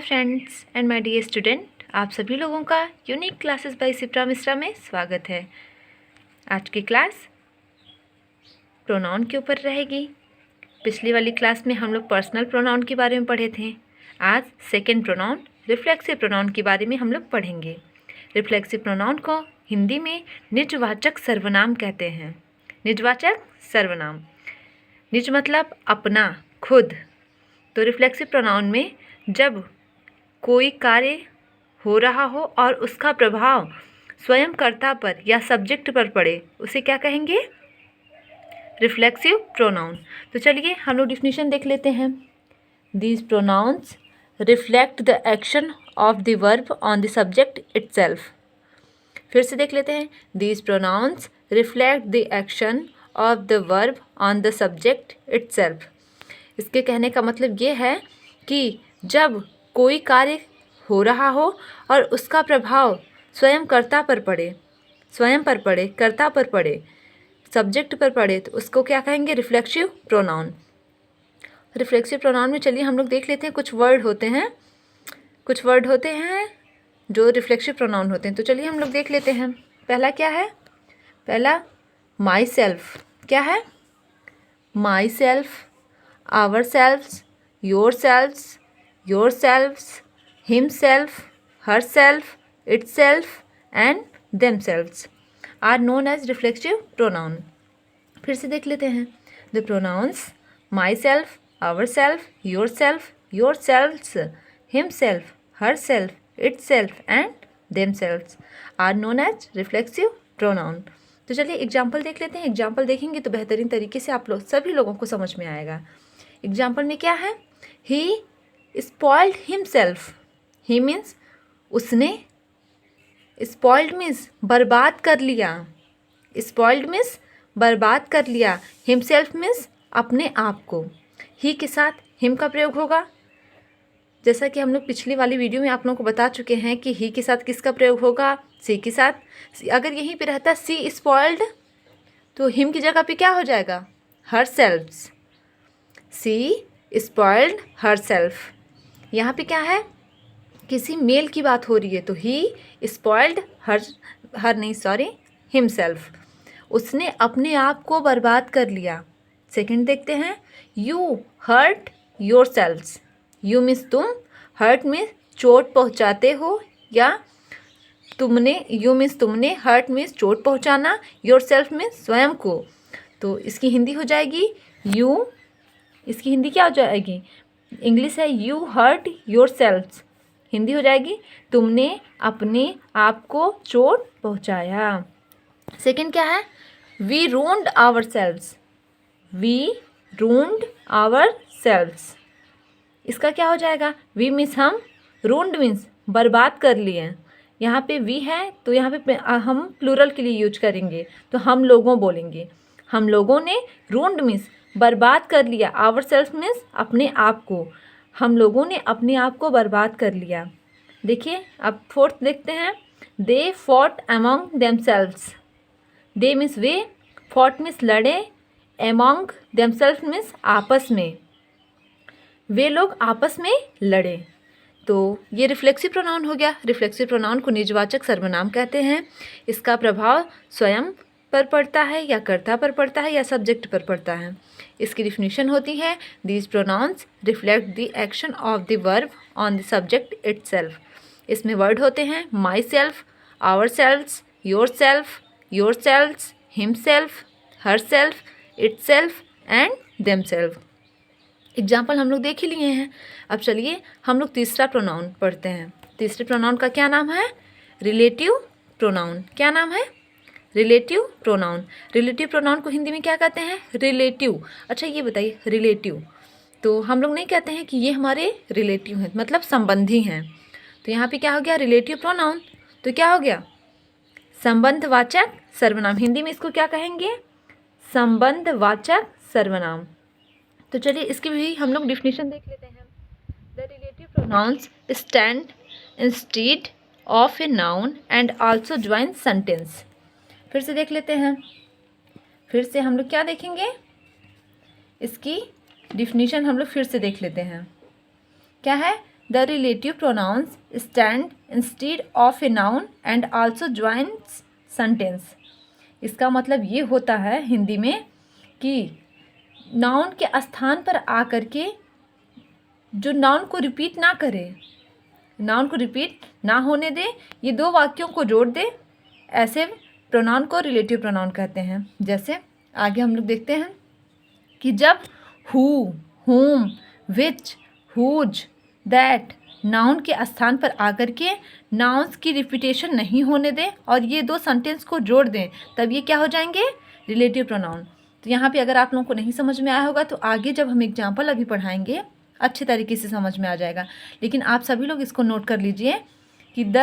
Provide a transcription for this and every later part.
Hi friends and my dear student, आप सभी लोगों का unique classes by Shipra Mishra में स्वागत है। आज की क्लास प्रोनाउन के ऊपर रहेगी। पिछली वाली क्लास में हम लोग पर्सनल प्रोनाउन के बारे में पढ़े थे। आज सेकंड प्रोनाउन रिफ्लेक्सिव प्रोनाउन के बारे में हम लोग पढ़ेंगे। रिफ्लेक्सिव प्रोनाउन को हिंदी में निजवाचक सर्वनाम कहते हैं। निजवाचक सर्वनाम, निज मतलब अपना, खुद। तो रिफ्लेक्सिव प्रोनाउन में जब कोई कार्य हो रहा हो और उसका प्रभाव स्वयं कर्ता पर या सब्जेक्ट पर पड़े, उसे क्या कहेंगे? Reflexive pronoun. तो चलिए हम लोग डिफिनीशन देख लेते हैं। These pronouns reflect the action of the verb on the subject itself. फिर से देख लेते हैं। These pronouns reflect the action of the verb on the subject itself. इसके कहने का मतलब ये है कि जब कोई कार्य हो रहा हो और उसका प्रभाव स्वयं कर्ता पर पड़े, कर्ता पर पड़े, सब्जेक्ट पर पड़े, तो उसको क्या कहेंगे? Reflexive pronoun. रिफ्लेक्सिव प्रोनाउन में चलिए हम लोग देख लेते हैं। कुछ वर्ड होते हैं जो रिफ्लेक्सिव प्रोनाउन होते हैं। तो चलिए हम लोग देख लेते हैं। पहला क्या है? पहला माई सेल्फ। क्या है? Myself, ourselves, yourselves, yourselves, himself, herself, itself and themselves are known as reflexive pronoun. फिर से देख लेते हैं। The pronouns myself, ourself, yourself, yourselves, himself, herself, itself and themselves are known as reflexive pronoun. तो चलिए example देख लेते हैं। एग्जाम्पल देखेंगे तो बेहतरीन तरीके से आप लोग सभी लोगों को समझ में आएगा। एग्जाम्पल में क्या है? He spoiled himself. He means उसने, spoiled means बर्बाद कर लिया, spoiled means बर्बाद कर लिया, himself means अपने आप को। he के साथ him का प्रयोग होगा। जैसा कि हम लोग पिछली वाली वीडियो में आप लोगों को बता चुके हैं कि he के साथ किसका प्रयोग होगा? she के साथ। अगर यहीं पे रहता she spoiled तो him की जगह पे क्या हो जाएगा? herself। she spoiled herself। यहाँ पे क्या है? किसी मेल की बात हो रही है तो ही स्पॉइल्ड हिमसेल्फ। उसने अपने आप को बर्बाद कर लिया। सेकंड देखते हैं। You hurt yourselves. You means तुम, हर्ट मीन्स चोट पहुँचाते हो या तुमने, यू मीन्स तुमने, हर्ट मीन्स चोट पहुँचाना, योर सेल्फ मीन्स स्वयं को। तो इसकी हिंदी हो जाएगी यू, इसकी हिंदी क्या हो जाएगी? इंग्लिश है you hurt yourselves. Hindi हो जाएगी तुमने अपने आप को चोट पहुंचाया। सेकंड क्या है? We ruined ourselves. We ruined ourselves. इसका क्या हो जाएगा? वी मीन्स हम, रून्ड मीन्स बर्बाद कर लिए। यहाँ पे वी है तो यहाँ पे हम प्लूरल के लिए यूज करेंगे तो हम लोगों बोलेंगे। हम लोगों ने, रून्ड मीन्स बर्बाद कर लिया, आवर सेल्फ मीन्स अपने आप को। हम लोगों ने अपने आप को बर्बाद कर लिया। देखिए अब फोर्थ देखते हैं। They fought among themselves. They means way, fought means लड़े, अमॉन्ग देमसेल्व्स मीन्स आपस में, वे लोग आपस में लड़े। तो ये रिफ्लेक्सिव प्रोनाउन हो गया। रिफ्लेक्सिव प्रोनाउन को निजवाचक सर्वनाम कहते हैं। इसका प्रभाव स्वयं पर पड़ता है या कर्ता पर पड़ता है या सब्जेक्ट पर पड़ता है। इसकी डिफिनीशन होती है these pronouns reflect the action of the verb on the subject itself. इसमें वर्ड होते हैं myself, ourselves, yourself, yourselves, himself, herself, itself and themselves. Example हम लोग देख ही लिए हैं। अब चलिए हम लोग तीसरा प्रोनाउन पढ़ते हैं। तीसरे प्रोनाउन का क्या नाम है? Relative pronoun. क्या नाम है? Relative pronoun. रिलेटिव प्रोनाउन को हिंदी में क्या कहते हैं? रिलेटिव। अच्छा ये बताइए, रिलेटिव तो हम लोग नहीं कहते हैं कि ये हमारे रिलेटिव हैं, मतलब संबंधी हैं। तो यहाँ पे क्या हो गया? Relative pronoun. तो क्या हो गया? संबंधवाचक सर्वनाम। हिंदी में इसको क्या कहेंगे? संबंधवाचक सर्वनाम। तो चलिए इसकी भी हम लोग डिफिनीशन देख लेते हैं। The relative pronouns stand instead of a noun and also join sentence. फिर से देख लेते हैं। फिर से हम लोग क्या देखेंगे? इसकी डिफिनीशन हम लोग फिर से देख लेते हैं। क्या है? The relative pronouns stand instead of a noun and also joins sentence. इसका मतलब ये होता है हिंदी में कि नाउन के स्थान पर आकर के जो नाउन को रिपीट ना करे, नाउन को रिपीट ना होने दे, ये दो वाक्यों को जोड़ दे, ऐसे प्रोनाउन को रिलेटिव प्रोनाउन कहते हैं। जैसे आगे हम लोग देखते हैं कि जब हु, हुम, विच, हुज, दैट नाउन के स्थान पर आकर के नाउन्स की रिपीटेशन नहीं होने दें और ये दो सेंटेंस को जोड़ दें, तब ये क्या हो जाएंगे? Relative pronoun. तो यहाँ पे अगर आप लोगों को नहीं समझ में आया होगा तो आगे जब हम एग्जाम्पल अभी पढ़ाएंगे अच्छे तरीके से समझ में आ जाएगा। लेकिन आप सभी लोग इसको नोट कर लीजिए कि the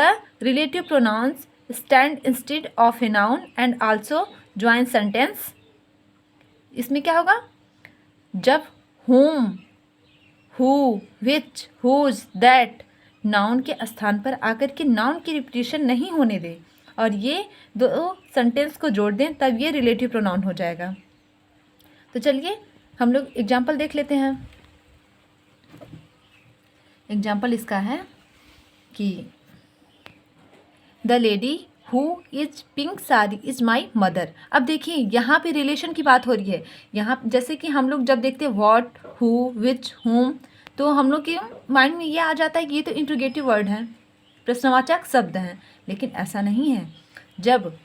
relative pronouns stand instead of a noun and also join sentence. इसमें क्या होगा? जब whom, who, which, whose, that noun के स्थान पर आकर के नाउन की रिपीटेशन नहीं होने दें और ये दो सेंटेंस को जोड़ दें, तब ये रिलेटिव प्रोनाउन हो जाएगा। तो चलिए हम लोग एग्जाम्पल देख लेते हैं। एग्जाम्पल इसका है कि the lady who is pink sari is my mother. अब देखिए यहाँ पे रिलेशन की बात हो रही है। यहाँ जैसे कि हम लोग जब देखते हैं व्हाट, हु, विच, हुम, तो हम लोग के माइंड में ये आ जाता है कि ये तो इंट्रोगेटिव वर्ड है, प्रश्नवाचक शब्द हैं। लेकिन ऐसा नहीं है। जब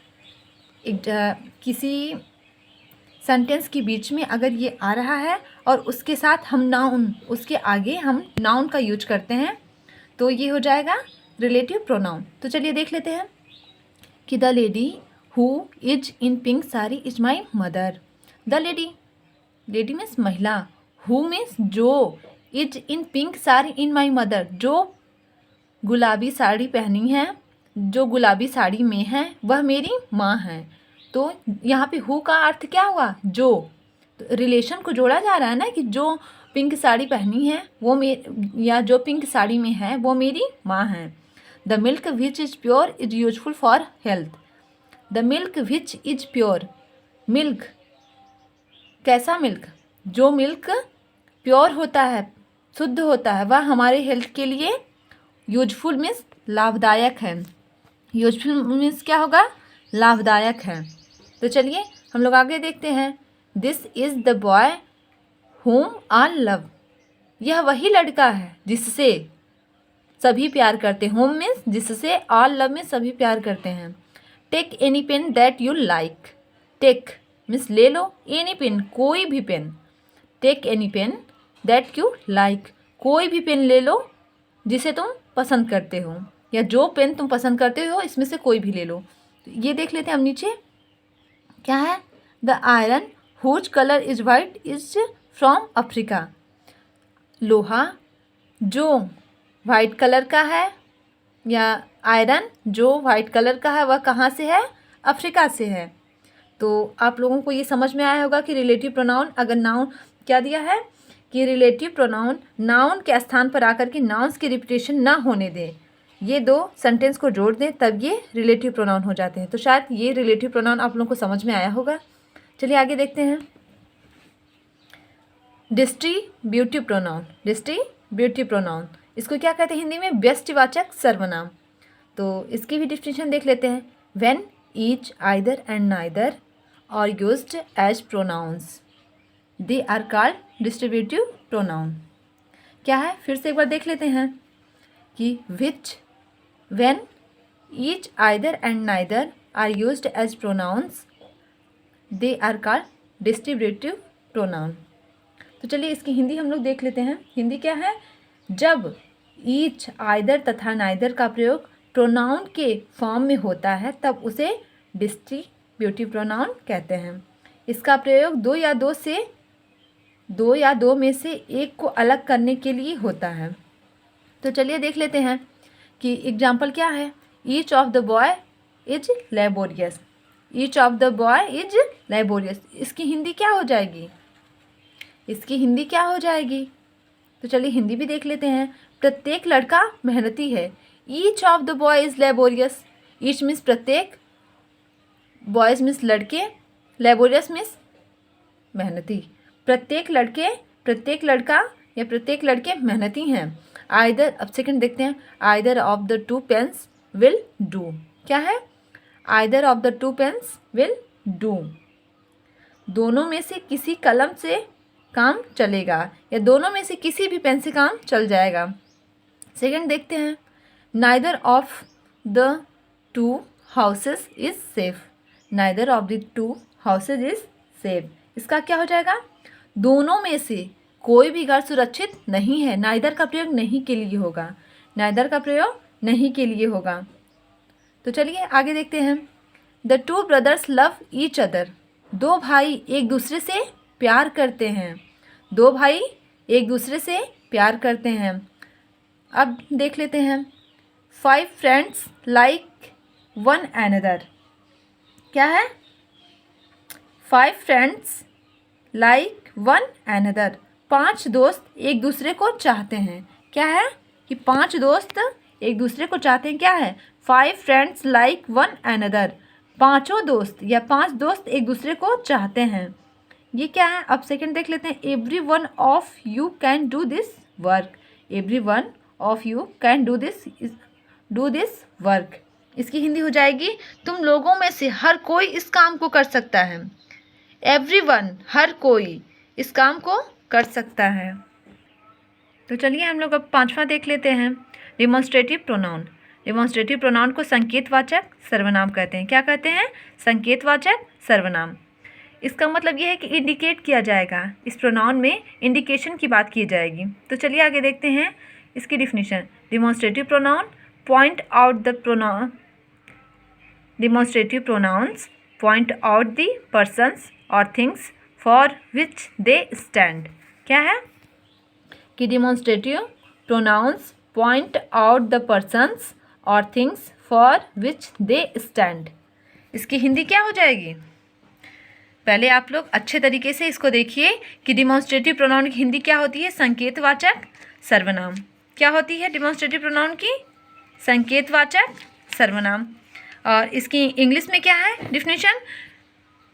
किसी सेंटेंस के बीच में अगर ये आ रहा है और उसके साथ हम नाउन, उसके आगे हम नाउन का यूज करते हैं, तो ये हो जाएगा रिलेटिव प्रोनाउन। तो चलिए देख लेते हैं कि the lady who is in pink sari is my mother. The lady, lady means महिला, हु मीन्स जो, is in pink sari in my mother, जो गुलाबी साड़ी पहनी है, जो गुलाबी साड़ी में है, वह मेरी माँ है। तो यहाँ पे हु का अर्थ क्या हुआ? जो। तो रिलेशन को जोड़ा जा रहा है ना कि जो पिंक साड़ी पहनी है वो या जो पिंक साड़ी में है वो मेरी माँ है। The milk which is pure is useful for health. The milk which is pure, milk कैसा मिल्क? जो मिल्क प्योर होता है, शुद्ध होता है, वह हमारे हेल्थ के लिए यूजफुल मीन्स लाभदायक है। यूजफुल मीन्स क्या होगा? लाभदायक है। तो चलिए हम लोग आगे देखते हैं। This is the boy whom all love. यह वही लड़का है जिससे सभी प्यार करते हैं। होम मीन्स जिससे, ऑल लव में सभी प्यार करते हैं। Take any pen that you like. Take means ले लो, एनी पेन कोई भी पेन। Take any pen that you like, कोई भी पेन ले लो जिसे तुम पसंद करते हो, या जो पेन तुम पसंद करते हो इसमें से कोई भी ले लो। तो ये देख लेते हैं हम नीचे क्या है। The iron whose colour is white is from Africa. लोहा जो वाइट कलर का है, या आयरन जो वाइट कलर का है, वह कहाँ से है? अफ्रीका से है। तो आप लोगों को ये समझ में आया होगा कि रिलेटिव प्रोनाउन, अगर नाउन क्या दिया है कि रिलेटिव प्रोनाउन नाउन के स्थान पर आकर के नाउन्स की रिपीटेशन ना होने दें, ये दो सेंटेंस को जोड़ दें, तब ये रिलेटिव प्रोनाउन हो जाते हैं। तो शायद ये रिलेटिव प्रोनाउन आप लोगों को समझ में आया होगा। चलिए आगे देखते हैं। Distributive pronoun. डिस्ट्रीब्यूटिव प्रोनाउन इसको क्या कहते हैं हिंदी में? व्यष्टिवाचक सर्वनाम। तो इसकी भी डिफिनेशन देख लेते हैं। When each, either and neither are used as pronouns they are called distributive pronoun. क्या है? फिर से एक बार देख लेते हैं कि which, when, each, either and neither are used as pronouns they are called distributive pronoun. तो चलिए इसकी हिंदी हम लोग देख लेते हैं। हिंदी क्या है? जब ईच, आइदर तथा नाइदर का प्रयोग प्रोनाउन के फॉर्म में होता है तब उसे डिस्ट्रीब्यूटिव प्रोनाउन कहते हैं। इसका प्रयोग दो या दो में से एक को अलग करने के लिए होता है। तो चलिए देख लेते हैं कि एग्जाम्पल क्या है। Each of the boy is laborious. Each of the boy is laborious, इसकी हिंदी क्या हो जाएगी? इसकी हिंदी क्या हो जाएगी? तो चलिए हिंदी भी देख लेते हैं। प्रत्येक लड़का मेहनती है। Each of the boy is laborious. Each means प्रत्येक, बॉयज़ मीन्स लड़के, लेबोरियस मीन्स मेहनती। प्रत्येक लड़का या प्रत्येक लड़के मेहनती हैं। आइदर, अब सेकंड देखते हैं, either of the two pens will do. क्या है? Either of the two pens will do, दोनों में से किसी कलम से काम चलेगा, या दोनों में से किसी भी पेन से काम चल जाएगा। सेकंड देखते हैं, neither of the to houses is safe. Neither of the to houses is safe, इसका क्या हो जाएगा? दोनों में से कोई भी घर सुरक्षित नहीं है। नाइदर का प्रयोग नहीं के लिए होगा, नाइदर का प्रयोग नहीं के लिए होगा। तो चलिए आगे देखते हैं, the two brothers love each other. दो भाई एक दूसरे से प्यार करते हैं, दो भाई एक दूसरे से प्यार करते हैं। अब देख लेते हैं, 5 फ्रेंड्स लाइक वन एनदर। क्या है? 5 फ्रेंड्स लाइक वन एनदर, 5 दोस्त एक दूसरे को चाहते हैं। क्या है? कि 5 दोस्त एक दूसरे को चाहते हैं। क्या है? 5 फ्रेंड्स लाइक वन एनदर, पाँचों दोस्त या 5 दोस्त एक दूसरे को चाहते हैं। ये क्या है? अब सेकंड देख लेते हैं, every one of you can do this work. Every one of you can do this work, इसकी हिंदी हो जाएगी, तुम लोगों में से हर कोई इस काम को कर सकता है। एवरीवन, हर कोई इस काम को कर सकता है। तो चलिए हम लोग अब 5वां देख लेते हैं, डिमॉन्स्ट्रेटिव प्रोनाउन। डिमॉन्स्ट्रेटिव प्रोनाउन को संकेतवाचक सर्वनाम कहते हैं। क्या कहते हैं? संकेतवाचक सर्वनाम। इसका मतलब यह है कि इंडिकेट किया जाएगा, इस प्रोनाउन में इंडिकेशन की बात की जाएगी। तो चलिए आगे देखते हैं इसकी definition. Demonstrative pronoun point out the pronoun, demonstrative pronouns point out the persons or things for which they stand. क्या है? कि demonstrative pronouns point out the persons or things for which they stand, इसकी हिंदी क्या हो जाएगी? पहले आप लोग अच्छे तरीके से इसको देखिए कि डिमॉन्स्ट्रेटिव प्रोनाउन की हिंदी क्या होती है? संकेतवाचक सर्वनाम। क्या होती है डिमॉन्स्ट्रेटिव प्रोनाउन की? संकेतवाचक सर्वनाम। और इसकी इंग्लिश में क्या है definition?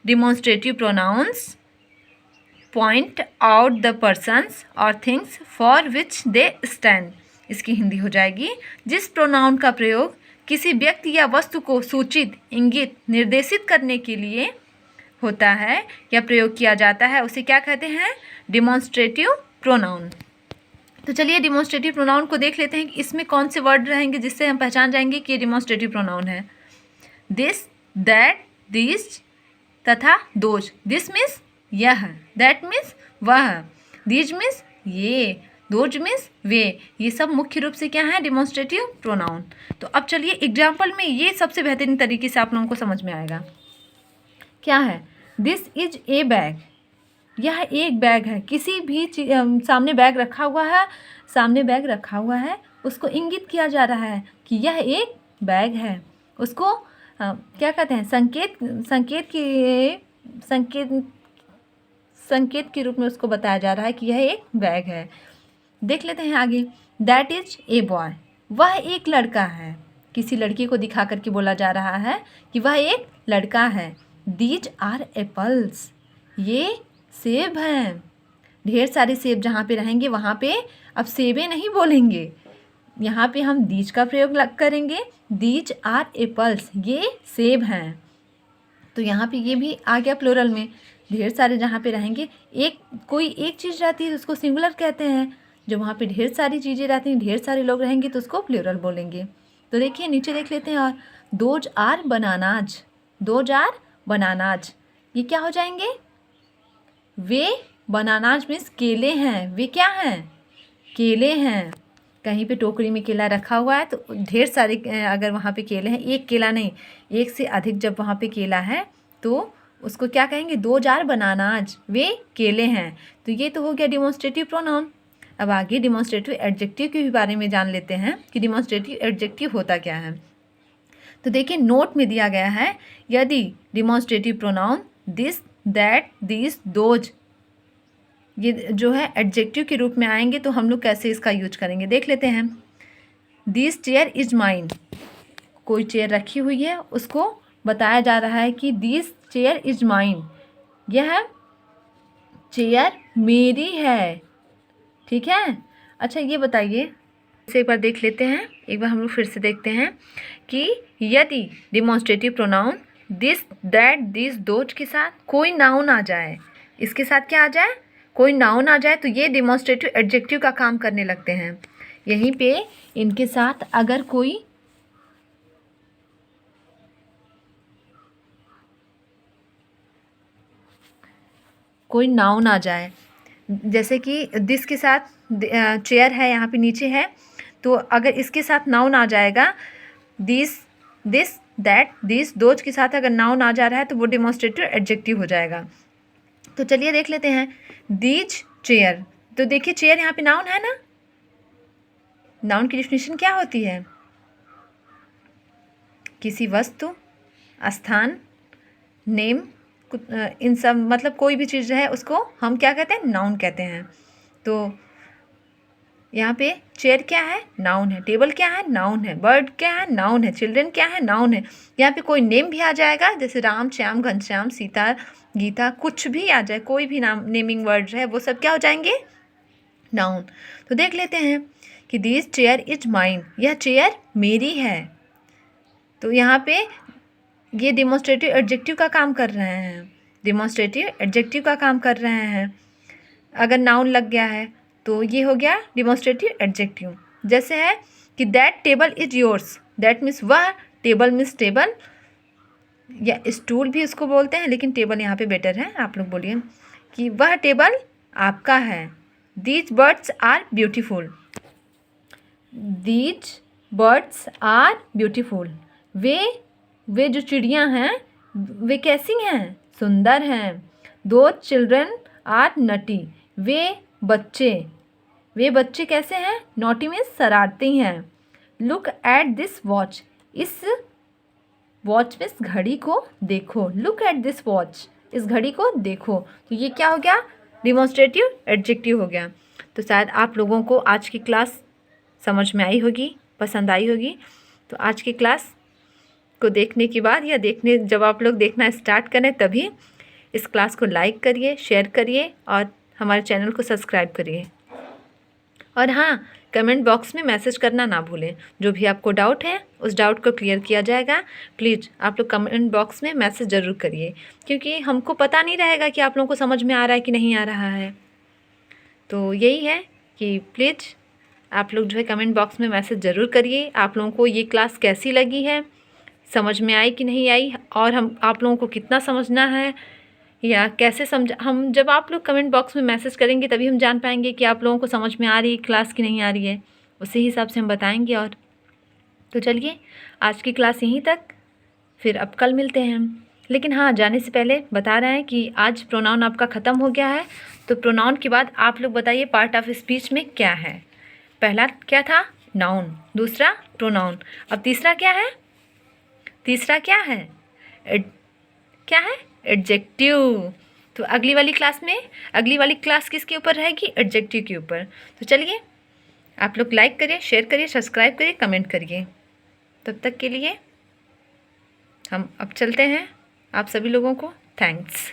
Demonstrative pronouns point out the persons or things for which they stand, इसकी हिंदी हो जाएगी, जिस प्रोनाउन का प्रयोग किसी व्यक्ति या वस्तु को सूचित, इंगित, निर्देशित करने के लिए होता है या प्रयोग किया जाता है, उसे क्या कहते हैं? Demonstrative pronoun. तो चलिए डिमॉन्स्ट्रेटिव प्रोनाउन को देख लेते हैं कि इसमें कौन से वर्ड रहेंगे जिससे हम पहचान जाएंगे कि ये डिमॉन्स्ट्रेटिव प्रोनाउन है। दिस, दैट, दिस तथा दोज। दिस मीन्स यह, दैट मीन्स वह, दिस मीन्स ये, दोज मीन्स वे। ये सब मुख्य रूप से क्या है? Demonstrative pronoun. तो अब चलिए एग्जाम्पल में ये सबसे बेहतरीन तरीके से आप लोगों को समझ में आएगा। क्या है? दिस इज ए बैग, यह एक बैग है। किसी भी सामने बैग रखा हुआ है, सामने बैग रखा हुआ है, उसको इंगित किया जा रहा है कि यह एक बैग है। उसको क्या कहते हैं? संकेत के रूप में उसको बताया जा रहा है कि यह एक बैग है। देख लेते हैं आगे, दैट इज ए बॉय, वह एक लड़का है। किसी लड़के को दिखा करके बोला जा रहा है कि वह एक लड़का है। दीज आर एप्पल्स, ये सेब हैं। ढेर सारे सेब जहाँ पे रहेंगे वहाँ पे अब सेबे नहीं बोलेंगे, यहाँ पे हम दीज का प्रयोग करेंगे। दीज आर एप्पल्स, ये सेब हैं। तो यहाँ पे ये भी आ गया प्लूरल में, ढेर सारे जहाँ पे रहेंगे, कोई एक चीज़ रहती है तो उसको सिंगुलर कहते हैं। जब वहाँ पे ढेर सारी चीज़ें रहती हैं, ढेर सारे लोग रहेंगे तो उसको प्लूरल बोलेंगे। तो देखिए नीचे देख लेते हैं, और those are bananas, those are bananas, ये क्या हो जाएंगे? वे, बनानाज मीन्स केले हैं, वे क्या हैं? केले हैं। कहीं पे टोकरी में केला रखा हुआ है तो ढेर सारे अगर वहाँ पे केले हैं, एक केला नहीं, एक से अधिक जब वहाँ पे केला है तो उसको क्या कहेंगे? दो जार बनानाज, वे केले हैं। तो ये तो हो गया डिमॉन्स्ट्रेटिव प्रोनाउन। अब आगे डिमॉन्स्ट्रेटिव एडजेक्टिव के भी बारे में जान लेते हैं कि डिमॉन्स्ट्रेटिव एडजेक्टिव होता क्या है। तो देखिए नोट में दिया गया है, यदि demonstrative pronoun this, that, this, those ये जो है एडजेक्टिव के रूप में आएंगे तो हम लोग कैसे इसका यूज करेंगे देख लेते हैं। दिस चेयर इज माइन, कोई चेयर रखी हुई है, उसको बताया जा रहा है कि दिस चेयर इज माइन, यह चेयर मेरी है। ठीक है। अच्छा ये बताइए इसे एक बार देख लेते हैं, एक बार हम लोग फिर से देखते हैं कि यदि demonstrative pronoun this, that, this, those के साथ कोई नाउन आ जाए, इसके साथ क्या आ जाए, कोई नाउन आ जाए, तो ये डिमॉन्स्ट्रेटिव एडजेक्टिव का काम करने लगते हैं। यहीं पे इनके साथ अगर कोई नाउन आ जाए, जैसे कि दिस के साथ चेयर है यहाँ पे नीचे है, तो अगर इसके साथ नाउन आ जाएगा, this, this, that, this, those के साथ अगर नाउन आ जा रहा है तो वो डिमॉन्स्ट्रेटिव एडजेक्टिव हो जाएगा। तो चलिए देख लेते हैं। दीज चेयर, तो देखिए चेयर यहाँ पे नाउन है ना। नाउन की डेफिनेशन क्या होती है? किसी वस्तु, स्थान, नेम, इन सब मतलब कोई भी चीज़ है उसको हम क्या कहते हैं? नाउन कहते हैं। तो यहाँ पे चेयर क्या है? नाउन है। टेबल क्या है? नाउन है। बर्ड क्या है? नाउन है। चिल्ड्रन क्या है? नाउन है। यहाँ पे कोई नेम भी आ जाएगा, जैसे राम, श्याम, घनश्याम, सीता, गीता, कुछ भी आ जाए, कोई भी नाम नेमिंग वर्ड है वो सब क्या हो जाएंगे? नाउन। तो देख लेते हैं कि दिस चेयर इज माइन, यह चेयर मेरी है। तो यहाँ पे ये डिमॉन्स्ट्रेटिव एडजेक्टिव का काम कर रहे हैं, डिमॉन्स्ट्रेटिव एडजेक्टिव का काम कर रहे हैं। अगर नाउन लग गया है तो ये हो गया डिमॉन्स्ट्रेटिव एडजेक्टिव। जैसे है कि that table is yours, that means वह, टेबल मीन्स टेबल या स्टूल भी उसको बोलते हैं, लेकिन टेबल यहाँ पे बेटर है। आप लोग बोलिए कि वह टेबल आपका है। These birds are beautiful, these birds are beautiful, वे जो चिड़ियाँ हैं वे कैसी हैं? सुंदर हैं। दो चिल्ड्रन आर नटी, वे बच्चे कैसे हैं? नॉटी मीन्स शरारती हैं। लुक एट दिस वॉच, इस वॉच में, इस घड़ी को देखो। लुक एट दिस वॉच, इस घड़ी को देखो। तो ये क्या हो गया? डिमॉन्स्ट्रेटिव एडजेक्टिव हो गया। तो शायद आप लोगों को आज की क्लास समझ में आई होगी, पसंद आई होगी। तो आज की क्लास को देखने के बाद या जब आप लोग देखना स्टार्ट करें तभी इस क्लास को लाइक करिए, शेयर करिए और हमारे चैनल को सब्सक्राइब करिए। और हाँ, कमेंट बॉक्स में मैसेज करना ना भूलें। जो भी आपको डाउट है उस डाउट को क्लियर किया जाएगा। प्लीज़ आप लोग कमेंट बॉक्स में मैसेज ज़रूर करिए, क्योंकि हमको पता नहीं रहेगा कि आप लोगों को समझ में आ रहा है कि नहीं आ रहा है। तो यही है कि प्लीज़ आप लोग जो है कमेंट बॉक्स में मैसेज ज़रूर करिए। आप लोगों को ये क्लास कैसी लगी है, समझ में आई कि नहीं आई, और आप लोगों को कितना समझना है या कैसे समझ, हम जब आप लोग कमेंट बॉक्स में मैसेज करेंगे तभी हम जान पाएंगे कि आप लोगों को समझ में आ रही है क्लास की नहीं आ रही है। उसी हिसाब से हम बताएंगे। और तो चलिए आज की क्लास यहीं तक, फिर अब कल मिलते हैं। लेकिन हाँ, जाने से पहले बता रहे हैं कि आज प्रोनाउन आपका ख़त्म हो गया है। तो प्रोनाउन के बाद आप लोग बताइए पार्ट ऑफ स्पीच में क्या है। पहला क्या था? नाउन। दूसरा प्रोनाउन। अब तीसरा क्या है? तीसरा क्या है? क्या है? एडजेक्टिव। तो अगली वाली क्लास किसके ऊपर रहेगी? एडजेक्टिव के ऊपर। तो चलिए आप लोग लाइक करिए, शेयर करिए, सब्सक्राइब करिए, कमेंट करिए। तब तक के लिए हम अब चलते हैं। आप सभी लोगों को थैंक्स।